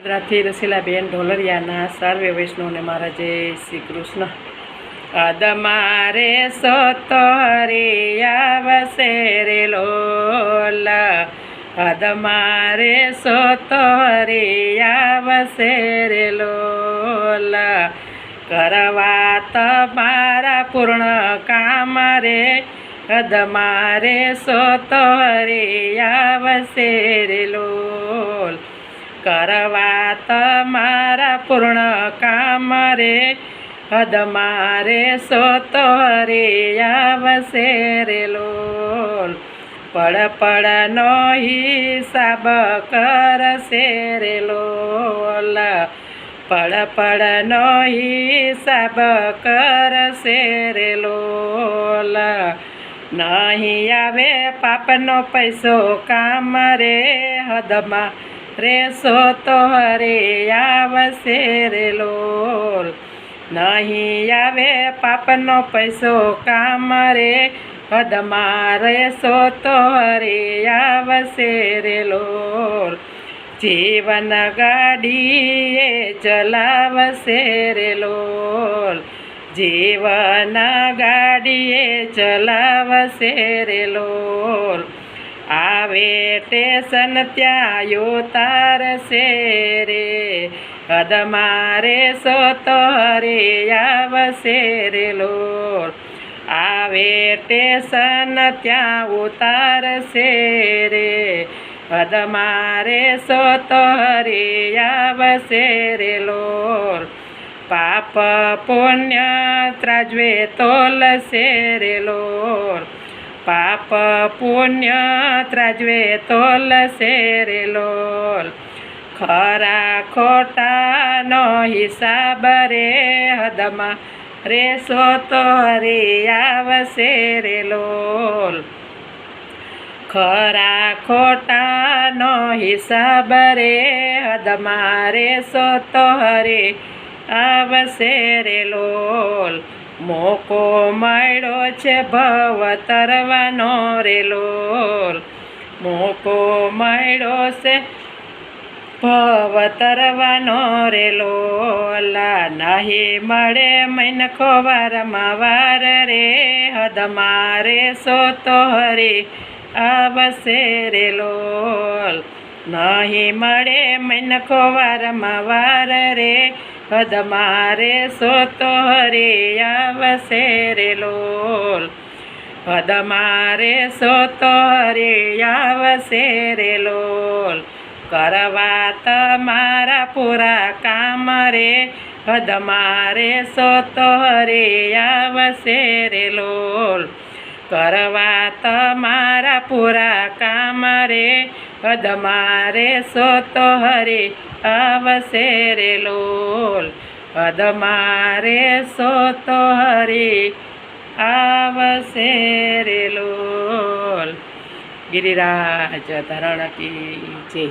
રાથી રસીલાબેન ઢોલરિયાના સર્વે વૈષ્ણવને મારા જય શ્રી કૃષ્ણ. અદમારે સોતરિયા વસે રે લોલ, અદમારે સોતરિયા વસે રે લોલ, કરવા તમારા પૂર્ણ કામ રે, અદમારે સોતરિયા વસે રે લોલ, કરવા તમારા પૂર્ણ કામ રે, અદમારે સોતરિયા વસે રે લોલ, પળ પળનો હિસાબ કરશે રે લોલ, પળ પળનો હિસાબ કરશે રે લોલ, નહીં આવે પાપનો પૈસો કામ રે, હદમાં રે સોતરિયા વસે રે લોલ, નહીં આવે પાપનો પૈસો કામ રે, હદમાં રે સોતરિયા વસે રે લોલ, જીવન ગાડીએ ચલાવશે રે લોલ, જીવન ગાડીએ ચલાવશે રે લોલ, આવે સ્ટેશન ત્યાં ઉતારશે રે, અદમારે સોતરિયા વસે રે લોલ, આવે સ્ટેશન ત્યાં ઉતારશે રે, અદમારે સોતરિયા વસે રે લોલ, પાપ પુણ્ય ત્રાજવે તોલશે રે લોલ, પાપ પુણ્ય ત્રાજવે તોલશે રે લોલ, ખરા ખોટાનો હિસાબ રે, હદમાં રે સોતરિયા વસે રે લોલ, ખરા ખોટાનો હિસાબ રે, હદમાં રે સોતરિયા વસે રે લોલ, મોકો મળ્યો છે ભવ તરવાનો રે લોલ, મોકો મળ્યો છે ભવ તરવાનો રે લોલ, નહીં મળે મનખો વારમાં વાર રે, હદમારે સોતરિયા વસે રે લોલ, નહીં મળે મનખો વારમાં વાર રે, હદમારે સોતરિયા વસે રે લોલ, હદમારે સોતરિયા વસે રે લોલ, કરવા તમારા પૂરા કામ રે, હદમારે સોતરિયા વસે રે લોલ, કરવા તમારા પૂરા કામ રે, હદમારે સોતરિયા વસે રે લોલ, હદમારે સોતરિયા વસે રે લોલ. ગિરિરાજ ધરણ કી જય.